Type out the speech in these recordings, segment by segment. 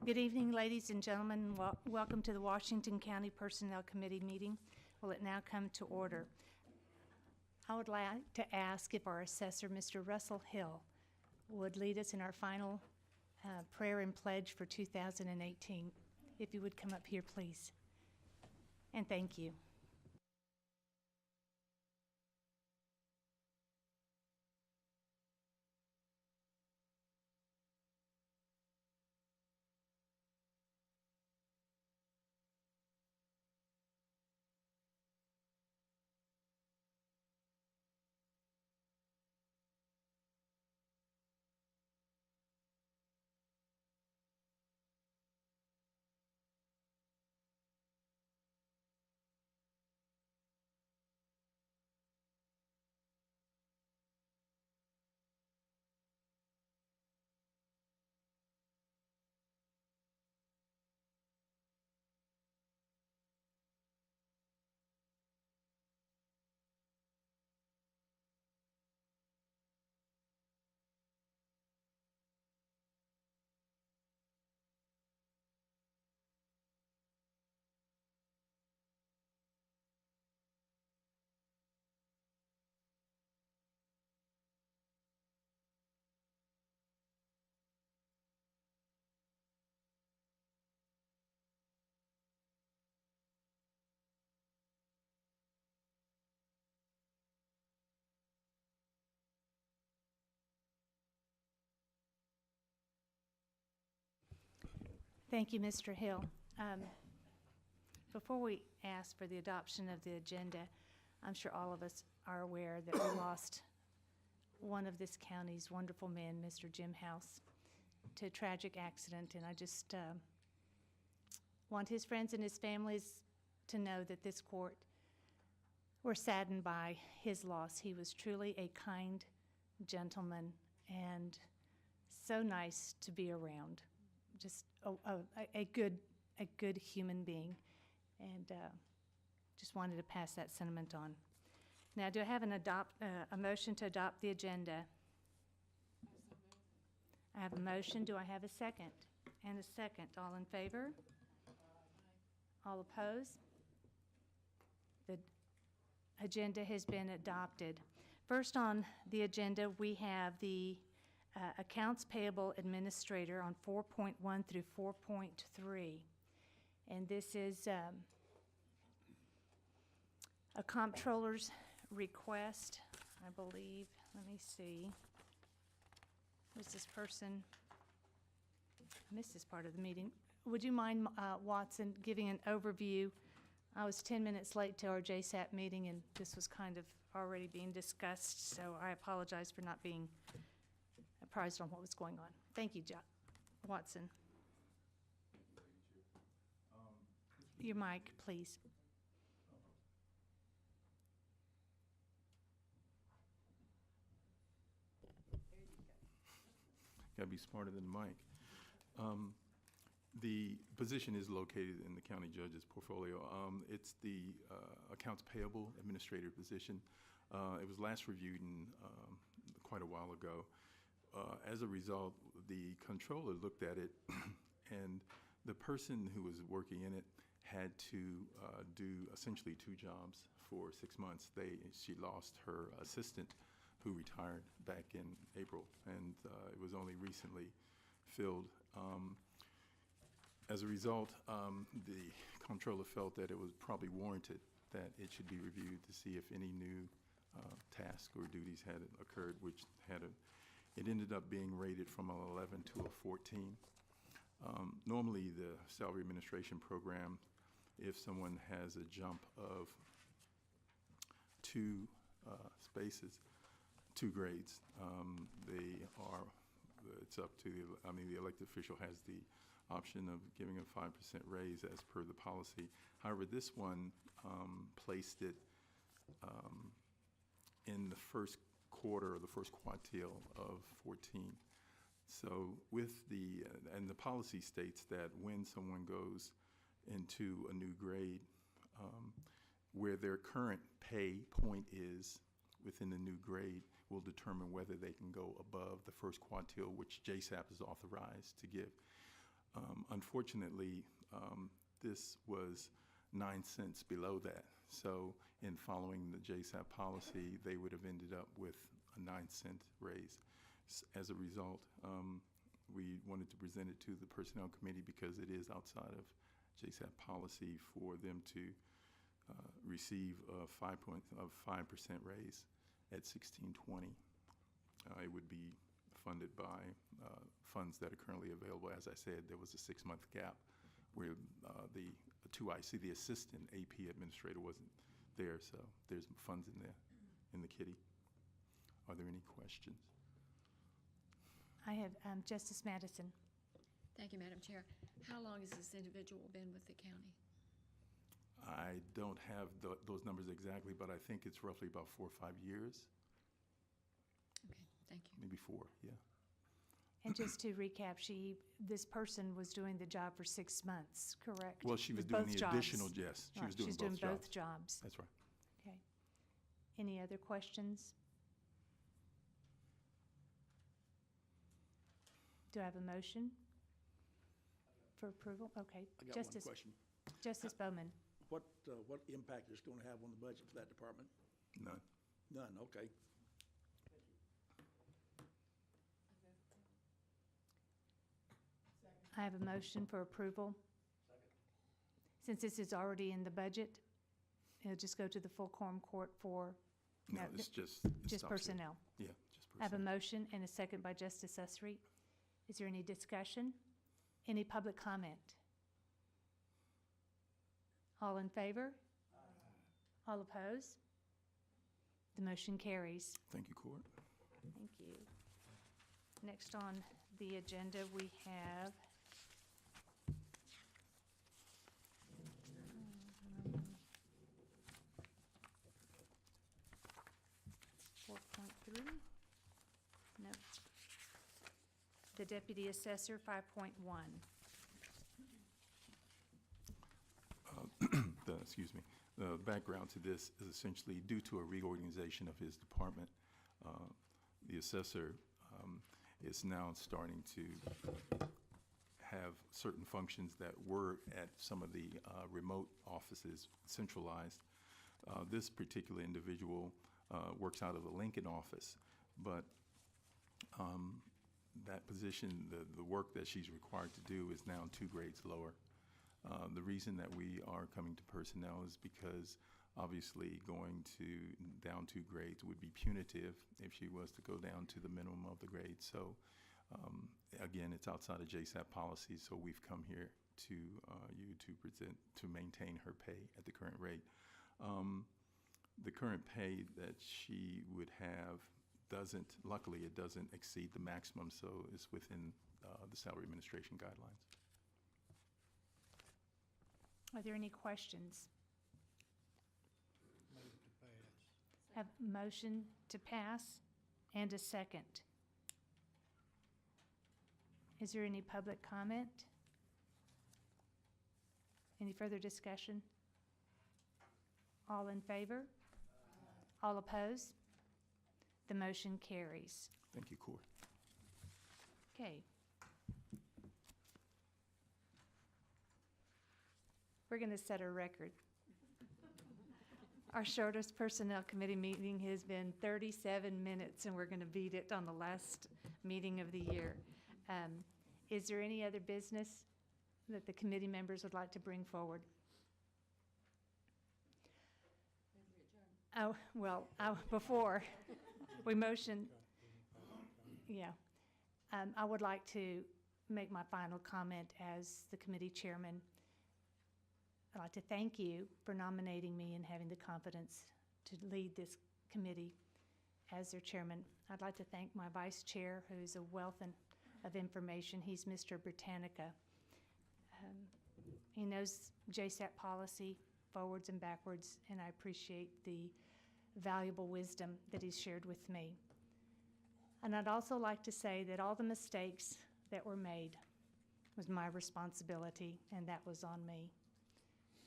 Good evening, ladies and gentlemen. Welcome to the Washington County Personnel Committee meeting. Will it now come to order? I would like to ask if our assessor, Mr. Russell Hill, would lead us in our final prayer and pledge for 2018. If you would come up here, please. And thank you. Thank you, Mr. Hill. Before we ask for the adoption of the agenda, I'm sure all of us are aware that we lost one of this county's wonderful men, Mr. Jim House, to a tragic accident, and I just want his friends and his families to know that this court were saddened by his loss. He was truly a kind gentleman and so nice to be around. Just a good human being, and just wanted to pass that sentiment on. Now, do I have a motion to adopt the agenda? I have a motion. Do I have a second? And a second. All in favor? All opposed? The agenda has been adopted. First on the agenda, we have the Accounts Payable Administrator on 4.1 through 4.3. And this is a comptroller's request, I believe. Let me see. Who's this person? I missed this part of the meeting. Would you mind, Watson, giving an overview? I was 10 minutes late to our JSAP meeting, and this was kind of already being discussed, so I apologize for not being apprised on what was going on. Thank you, Watson. Your mic, please. There you go. Got to be smarter than Mike. The position is located in the county judge's portfolio. It's the accounts payable administrator position. It was last reviewed quite a while ago. As a result, the controller looked at it, and the person who was working in it had to do essentially two jobs for 6 months. She lost her assistant, who retired back in April, and it was only recently filled. As a result, the controller felt that it was probably warranted that it should be reviewed to see if any new tasks or duties had occurred, which it ended up being rated from an 11 to a 14. Normally, the salary administration program, if someone has a jump of two spaces, 2 grades, it's up to the elected official has the option of giving a 5% raise as per the policy. However, this one placed it in the first quarter or the first quintile of 14. So with and the policy states that when someone goes into a new grade, where their current pay point is within the new grade will determine whether they can go above the first quintile, which JSAP is authorized to give. Unfortunately, this was 9 cents below that. So in following the JSAP policy, they would have ended up with a 9-cent raise. As a result, we wanted to present it to the Personnel Committee because it is outside of JSAP policy for them to receive a 5% raise at 1620. It would be funded by funds that are currently available. As I said, there was a 6-month gap where the 2IC, the assistant AP administrator, wasn't there, so there's funds in the kitty. Are there any questions? I have Justice Madison. Thank you, Madam Chair. How long has this individual been with the county? I don't have those numbers exactly, but I think it's roughly about 4 or 5 years. Okay, thank you. Maybe 4, yeah. And just to recap, this person was doing the job for 6 months, correct? Well, she was With doing both the jobs. additional, yes. She Right, was doing she's both doing jobs. both jobs. That's right. Okay. Any other questions? Do I have a motion for approval? Okay. I got Justice, one question. Justice Bowman. What impact is it going to have on the budget for that department? None. None, okay. I have a motion for approval. Since this is already in the budget, it'll just go to the full quorum court for No, No, it's just. just personnel. Yeah, just I have a personnel. motion and a second by Justice Usry. Is there any discussion? Any public comment? All in favor? All opposed? The motion carries. Thank you, Court. Thank you. Next on the agenda, we have 4.3. No. The Deputy Assessor, 5.1. Excuse me. The background to this is essentially due to a reorganization of his department. The assessor is now starting to have certain functions that were at some of the remote offices centralized. This particular individual works out of the Lincoln office, but that position, the work that she's required to do is now 2 grades lower. The reason that we are coming to personnel is because obviously going down 2 grades would be punitive if she was to go down to the minimum of the grade. So again, it's outside of JSAP policy, so we've come here to you to maintain her pay at the current rate. The current pay that she would have luckily it doesn't exceed the maximum, so it's within the salary administration guidelines. Are there any questions? Move to pass. Have a motion to pass and a second. Is there any public comment? Any further discussion? All in favor? All opposed? The motion carries. Thank you, Court. Okay. We're going to set a record. Our shortest Personnel Committee meeting has been 37 minutes, and we're going to beat it on the last meeting of the year. Is there any other business that the committee members would like to bring forward? Oh, well, before we motion, yeah. I would like to make my final comment as the committee chairman. I'd like to thank you for nominating me and having the confidence to lead this committee as their chairman. I'd like to thank my vice chair, who's a wealth of information. He's Mr. Britannica. He knows JSAP policy forwards and backwards, and I appreciate the valuable wisdom that he's shared with me. And I'd also like to say that all the mistakes that were made was my responsibility, and that was on me.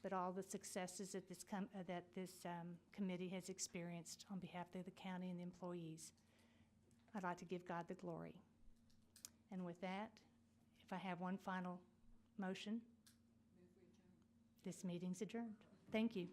But all the successes that this committee has experienced on behalf of the county and the employees, I'd like to give God the glory. And with that, if I have one final Motion? This meeting's adjourned. Thank you.